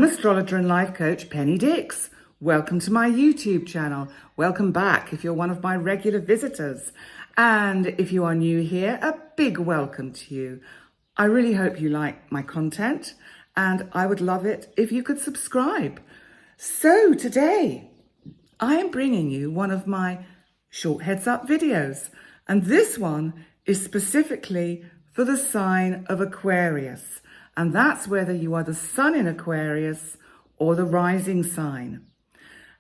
I'm astrologer and life coach Penny Dix. Welcome to my YouTube channel. Welcome back if you're one of my regular visitors. And if you are new here, a big welcome to you. I really hope you like my content and I would love it if you could subscribe. So today I am bringing you one of my short heads up videos. And this one is specifically for the sign of Aquarius. And that's whether you are the sun in Aquarius or the rising sign.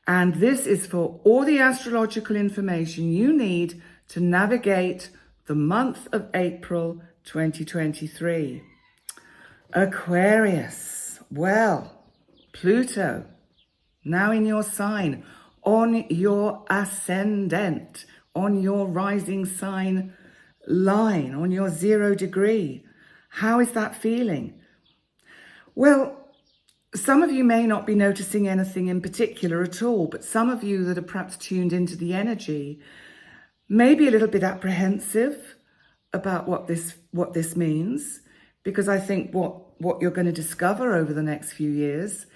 And this is for all the astrological information you need to navigate the month of April 2023. Aquarius, well, Pluto, now in your sign, on your ascendant, on your rising sign line, on your 0 degree. How is that feeling? Well, some of you may not be noticing anything in particular at all, but some of you that are perhaps tuned into the energy may be a little bit apprehensive about what this means, because I think what you're going to discover over the next few years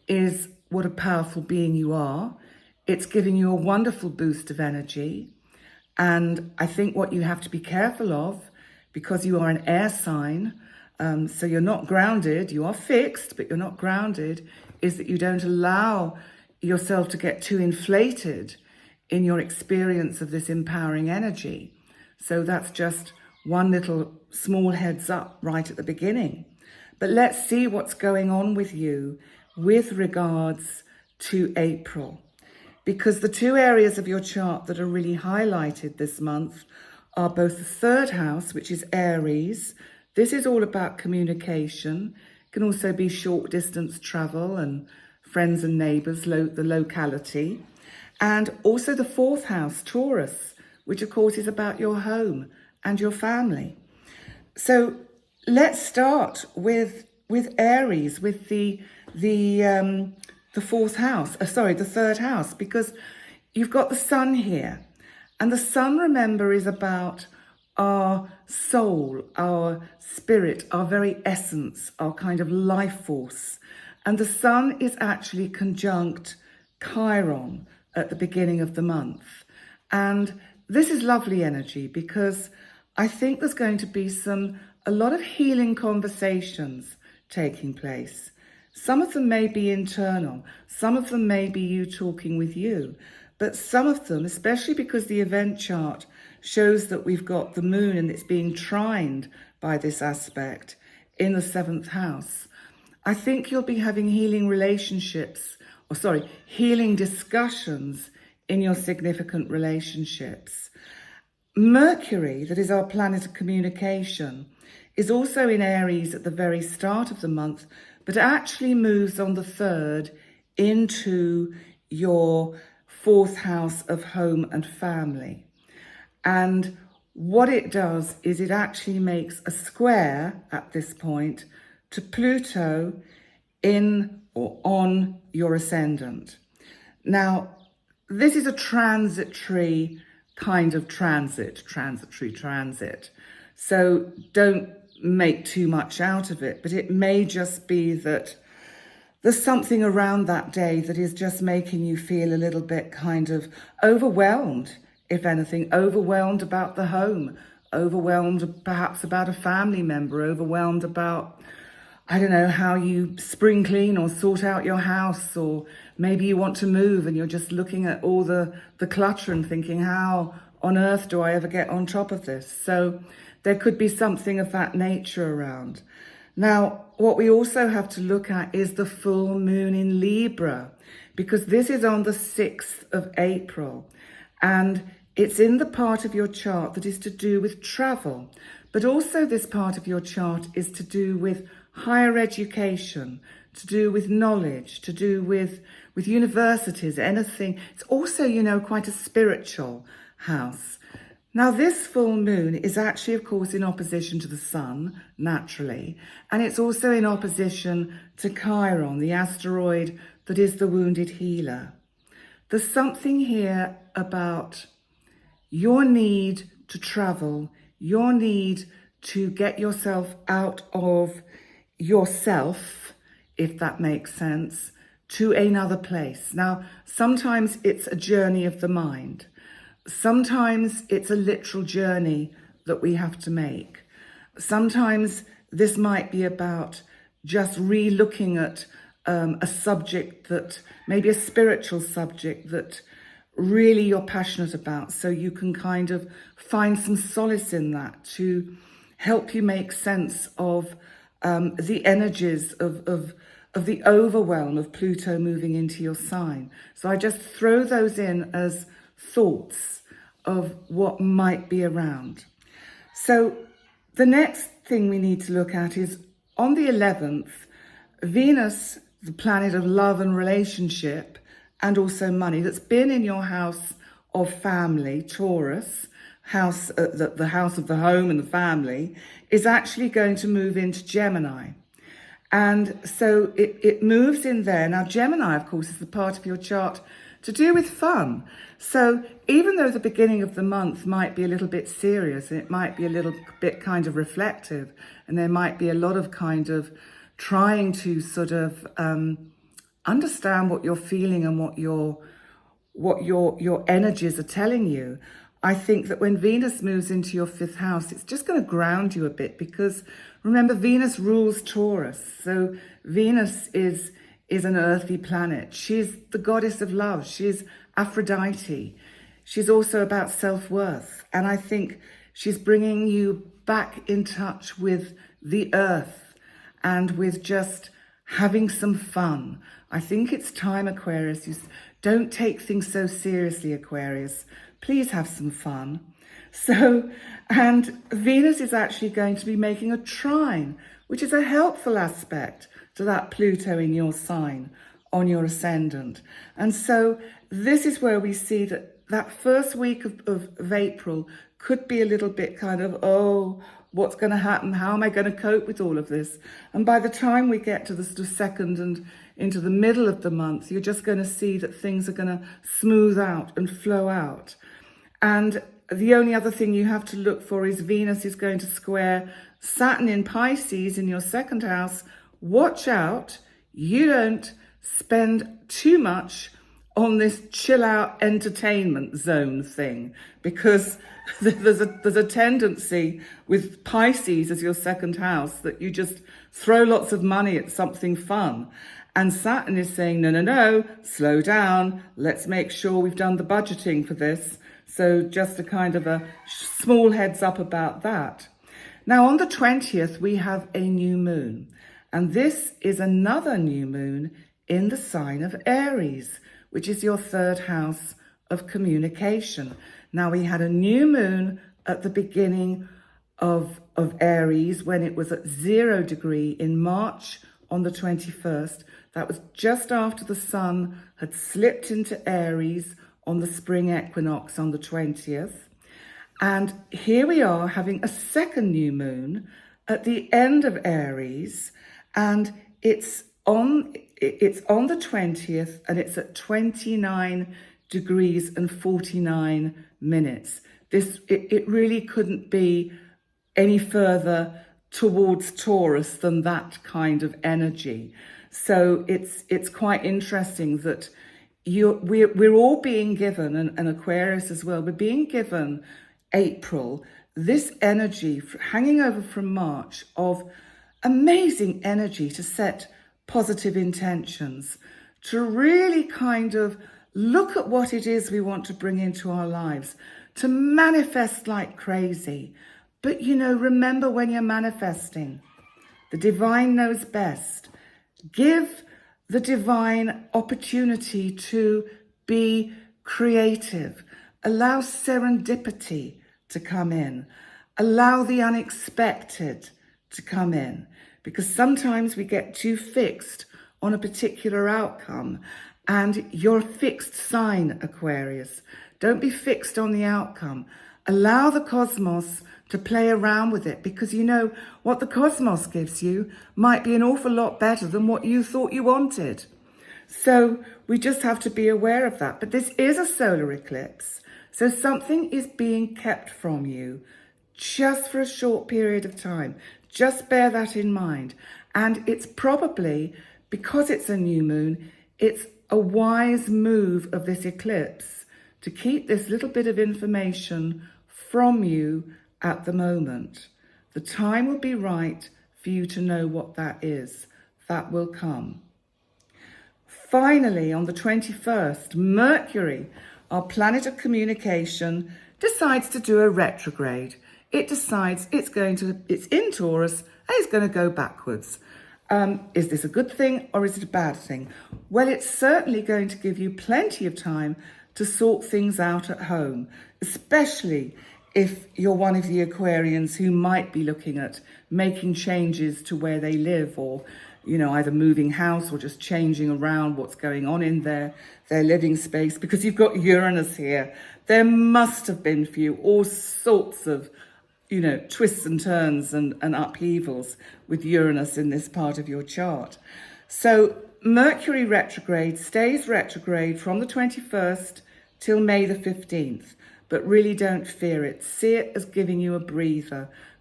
is what a powerful being you are. It's giving you a wonderful boost of energy. And I think what you have to be careful of, because you are an air sign, so you're not grounded, you are fixed, but you're not grounded, is that you don't allow yourself to get too inflated in your experience of this empowering energy. So that's just one little small heads up right at the beginning. But let's see what's going on with you with regards to April. Because the two areas of your chart that are really highlighted this month are both the third house, which is Aries. This is all about communication. It can also be short distance travel and friends and neighbours, the locality. And also the fourth house, Taurus, which of course is about your home and your family. So let's start with Aries, with the fourth house, the third house, because you've got the sun here. And the sun, remember, is about our soul, our spirit, our very essence, our kind of life force. And the sun is actually conjunct Chiron at the beginning of the month. And this is lovely energy because I think there's going to be a lot of healing conversations taking place. Some of them may be internal, some of them may be you talking with you, but some of them, especially because the event chart shows that we've got the moon and it's being trined by this aspect in the 7th house. I think you'll be having healing healing discussions in your significant relationships. Mercury, that is our planet of communication, is also in Aries at the very start of the month, but actually moves on the 3rd into your 4th house of home and family. And what it does is it actually makes a square at this point to Pluto in or on your ascendant. Now, this is a transitory kind of transitory transit. So don't make too much out of it, but it may just be that there's something around that day that is just making you feel a little bit kind of overwhelmed, if anything, overwhelmed about the home, overwhelmed perhaps about a family member, overwhelmed about, I don't know, how you spring clean or sort out your house, or maybe you want to move and you're just looking at all the clutter and thinking, how on earth do I ever get on top of this? So there could be something of that nature around. Now, what we also have to look at is the full moon in Libra, because this is on the 6th of April, and it's in the part of your chart that is to do with travel, but also this part of your chart is to do with higher education, to do with knowledge, to do with universities, anything. It's also, quite a spiritual house. Now, this full moon is actually, of course, in opposition to the sun, naturally, and it's also in opposition to Chiron, the asteroid that is the wounded healer. There's something here about your need to travel, your need to get yourself out of yourself if that makes sense, to another place. Now, sometimes it's a journey of the mind. Sometimes it's a literal journey that we have to make. Sometimes this might be about just re-looking at a subject that, maybe a spiritual subject that really you're passionate about, so you can kind of find some solace in that to help you make sense of the energies of the overwhelm of Pluto moving into your sign. So I just throw those in as thoughts of what might be around. So the next thing we need to look at is on the 11th, Venus, the planet of love and relationship, and also money, that's been in your house of family, Taurus, house, the house of the home and the family, is actually going to move into Gemini. And so it moves in there. Now, Gemini, of course, is the part of your chart to do with fun. So even though the beginning of the month might be a little bit serious, and it might be a little bit kind of reflective, and there might be a lot of kind of trying to sort of understand what you're feeling and what your energies are telling you, I think that when Venus moves into your 5th house, it's just going to ground you a bit, because remember, Venus rules Taurus. So Venus is an earthy planet. She's the goddess of love. She's Aphrodite. She's also about self-worth. And I think she's bringing you back in touch with the earth and with just having some fun. I think it's time, Aquarius. You don't take things so seriously, Aquarius. Please have some fun. So, and Venus is actually going to be making a trine, which is a helpful aspect to that Pluto in your sign on your ascendant. And so this is where we see that first week of April could be a little bit kind of, oh, what's going to happen? How am I going to cope with all of this? And by the time we get to the sort of second and into the middle of the month, you're just going to see that things are going to smooth out and flow out. And the only other thing you have to look for is Venus is going to square Saturn in Pisces in your 2nd house. Watch out, you don't spend too much on this chill out entertainment zone thing, because there's a tendency with Pisces as your 2nd house that you just throw lots of money at something fun. And Saturn is saying, no, slow down. Let's make sure we've done the budgeting for this. So just a kind of a small heads up about that. Now on the 20th, we have a new moon. And this is another new moon in the sign of Aries, which is your 3rd house of communication. Now we had a new moon at the beginning of Aries when it was at 0 degree in March on the 21st. That was just after the sun had slipped into Aries on the spring equinox on the 20th. And here we are having a second new moon at the end of Aries, and it's on the 20th, and it's at 29 degrees and 49 minutes. It really couldn't be any further towards Taurus than that kind of energy. So it's quite interesting that we're all being given, and Aquarius as well, we're being given April, this energy hanging over from March of amazing energy to set positive intentions, to really kind of look at what it is we want to bring into our lives, to manifest like crazy. But, remember, when you're manifesting, the divine knows best. Give the divine opportunity to be creative. Allow serendipity to come in. Allow the unexpected to come in. Because sometimes we get too fixed on a particular outcome. And you're a fixed sign, Aquarius. Don't be fixed on the outcome. Allow the cosmos to play around with it, because what the cosmos gives you might be an awful lot better than what you thought you wanted. So we just have to be aware of that. But this is a solar eclipse. So something is being kept from you just for a short period of time. Just bear that in mind. And it's probably because it's a new moon, it's a wise move of this eclipse to keep this little bit of information from you at the moment. The time will be right for you to know what that is. That will come. Finally, on the 21st, Mercury, our planet of communication, decides to do a retrograde. It decides it's in Taurus and it's going to go backwards. Is this a good thing or is it a bad thing? Well, it's certainly going to give you plenty of time to sort things out at home, especially if you're one of the Aquarians who might be looking at making changes to where they live, or either moving house or just changing around what's going on in their living space, because you've got Uranus here. There must have been for you all sorts of twists and turns and upheavals with Uranus in this part of your chart. So Mercury retrograde stays retrograde from the 21st till May the 15th, but really don't fear it. See it as giving you a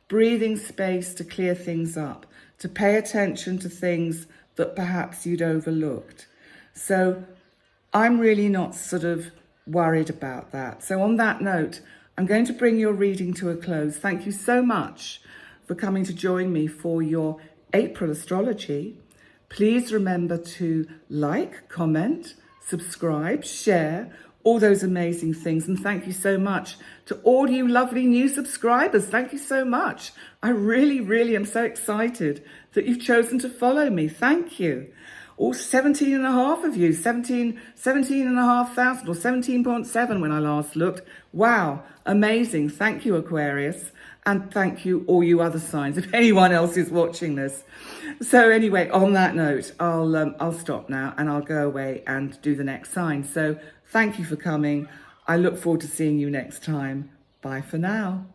breathing space to clear things up, to pay attention to things that perhaps you'd overlooked. So I'm really not sort of worried about that. So on that note, I'm going to bring your reading to a close. Thank you so much for coming to join me for your April astrology. Please remember to like, comment, subscribe, share, all those amazing things. And thank you so much to all you lovely new subscribers. Thank you so much. I really, really am so excited that you've chosen to follow me. Thank you. All 17 and a half of you, 17 and a half thousand, or 17.7 when I last looked. Wow, amazing. Thank you, Aquarius. And thank you, all you other signs, if anyone else is watching this. So anyway, on that note, I'll stop now and I'll go away and do the next sign. So thank you for coming. I look forward to seeing you next time. Bye for now.